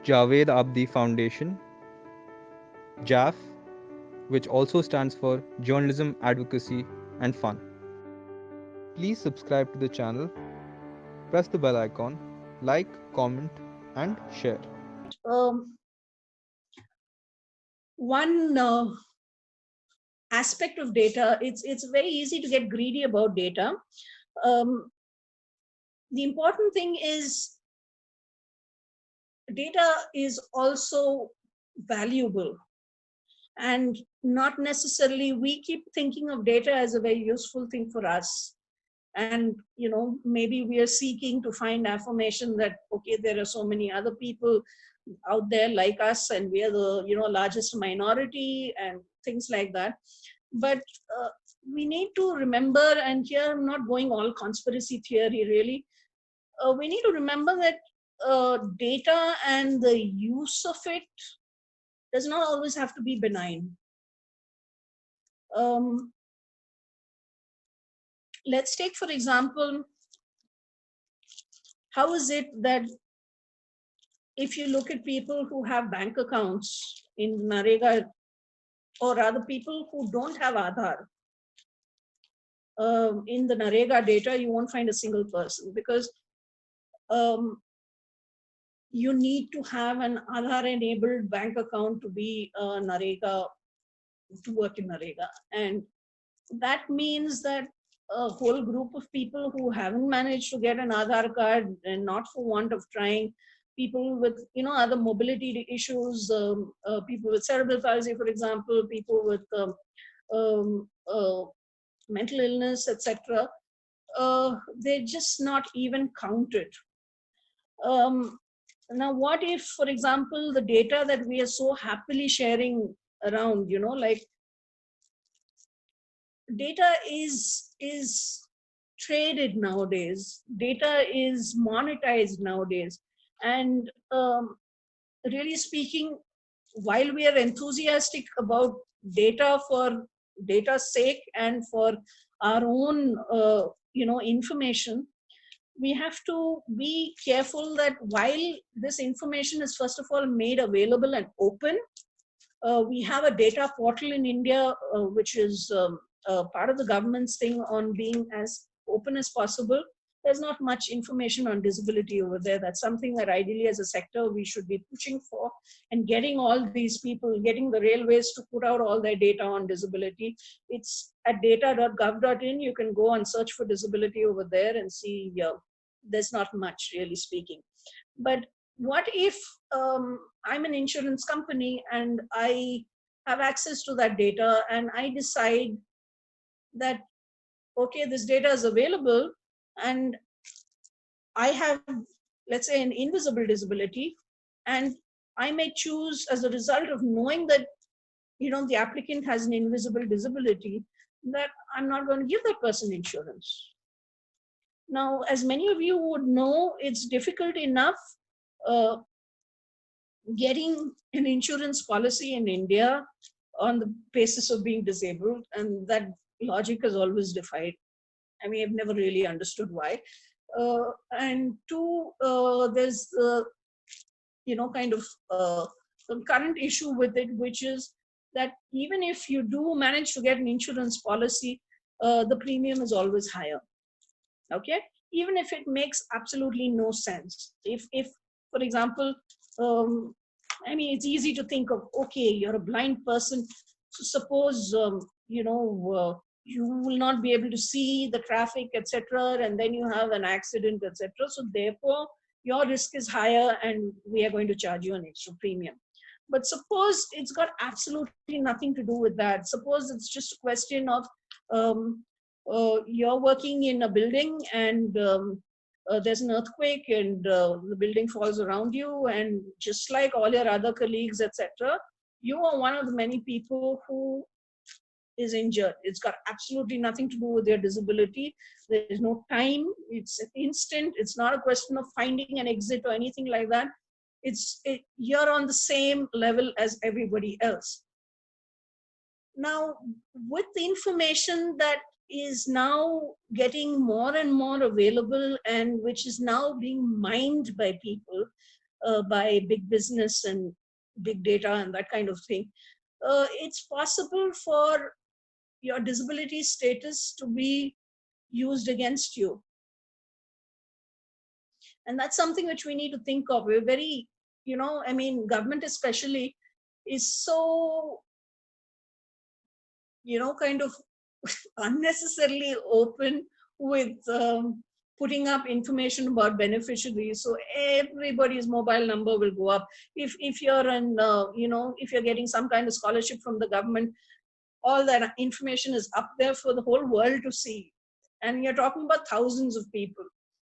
Javed Abdi Foundation, JAF, which also stands for Journalism, Advocacy and Fun. Please subscribe to the channel, press the bell icon, like, comment, and share. Um, one aspect of data, it's very easy to get greedy about data. Um, the important thing is data is also valuable, and not necessarily we keep thinking of data as a very useful thing for us. And maybe we are seeking to find affirmation that okay, there are so many other people out there like us, and we are the largest minority and things like that. But we need to remember, and here I'm not going all conspiracy theory really, we need to remember that data and the use of it does not always have to be benign. um, let's take for example, how is it that if you look at people who have bank accounts in Narega, or rather people who don't have Aadhaar, in the Narega data, you won't find a single person, because um, you need to have an Aadhaar enabled bank account to be Narega, to work in Narega. And that means that a whole group of people who haven't managed to get an Aadhaar card, and not for want of trying, people with other mobility issues, people with cerebral palsy, for example, people with um, uh, mental illness, etc., they're just not even counted. Um, now, what if, for example, the data that we are so happily sharing around, like data is traded nowadays, data is monetized nowadays, and really speaking, while we are enthusiastic about data for data's sake and for our own information, we have to be careful that while this information is first of all made available and open, we have a data portal in India, which is part of the government's thing on being as open as possible. There's not much information on disability over there. That's something that ideally as a sector we should be pushing for, and getting all these people, getting the railways to put out all their data on disability. It's at data.gov.in. You can go and search for disability over there and see there's not much, really speaking. But what if I'm an insurance company and I have access to that data, and I decide that, okay, this data is available, and I have, let's say, an invisible disability, and I may choose, as a result of knowing that the applicant has an invisible disability, that I'm not going to give that person insurance. Now, as many of you would know, it's difficult enough uh, getting an insurance policy in India on the basis of being disabled, and that logic is always defied. I mean, I've never really understood why. And two, there's kind of some current issue with it, which is that even if you do manage to get an insurance policy, the premium is always higher. Okay, even if it makes absolutely no sense. If for example, um, I mean, it's easy to think of, okay, you're a blind person, so suppose you will not be able to see the traffic, etc., and then you have an accident, etc., so therefore your risk is higher and we are going to charge you an extra premium. But suppose it's got absolutely nothing to do with that. Suppose it's just a question of um, you're working in a building, and there's an earthquake, and the building falls around you, and just like all your other colleagues, etc., you are one of the many people who is injured. It's got absolutely nothing to do with your disability. There's no time. It's instant. It's not a question of finding an exit or anything like that. You're on the same level as everybody else. Now, with the information that is now getting more and more available, and which is now being mined by people, by big business and big data and that kind of thing, it's possible for your disability status to be used against you. And that's something which we need to think of. We're very, government especially is so, kind of unnecessarily open with putting up information about beneficiaries. So everybody's mobile number will go up. If you're if you're getting some kind of scholarship from the government, all that information is up there for the whole world to see. And you're talking about thousands of people.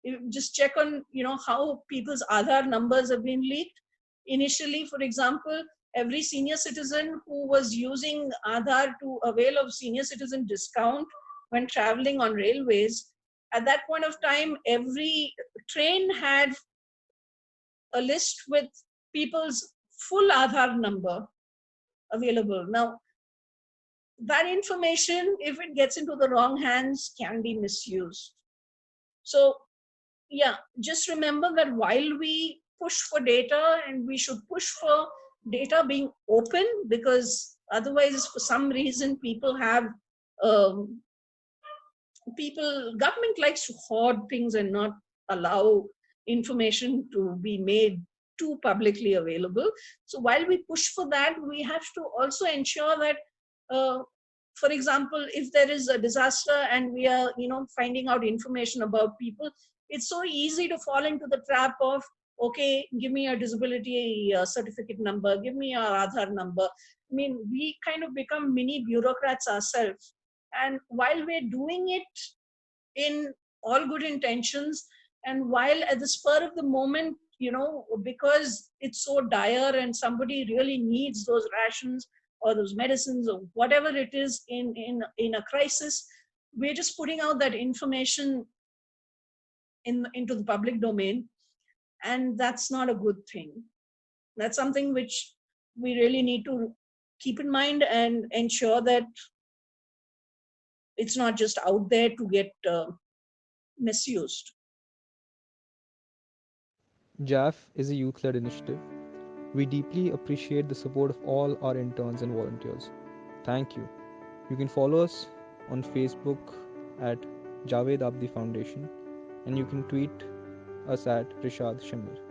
You just check on, how people's Aadhaar numbers have been leaked. Initially, for example, every senior citizen who was using Aadhaar to avail of senior citizen discount when traveling on railways, at that point of time, every train had a list with people's full Aadhaar number available. Now, that information, if it gets into the wrong hands, can be misused. So, yeah, just remember that while we push for data, and we should push for data being open, because otherwise, for some reason, um, government likes to hoard things and not allow information to be made too publicly available. So while we push for that, we have to also ensure that, for example, if there is a disaster and we are, finding out information about people, it's so easy to fall into the trap of, okay, give me your disability certificate number, give me your Aadhaar number. I mean, we kind of become mini bureaucrats ourselves. And while we're doing it in all good intentions, and while at the spur of the moment, because it's so dire and somebody really needs those rations or those medicines or whatever it is in a crisis, we're just putting out that information into the public domain, and that's not a good thing. That's something which we really need to keep in mind and ensure that it's not just out there to get misused. JAF is a youth led initiative. We deeply appreciate the support of all our interns and volunteers. Thank you. You can follow us on Facebook at Javed Abdi Foundation, and you can tweet us at Rishad Shimmer.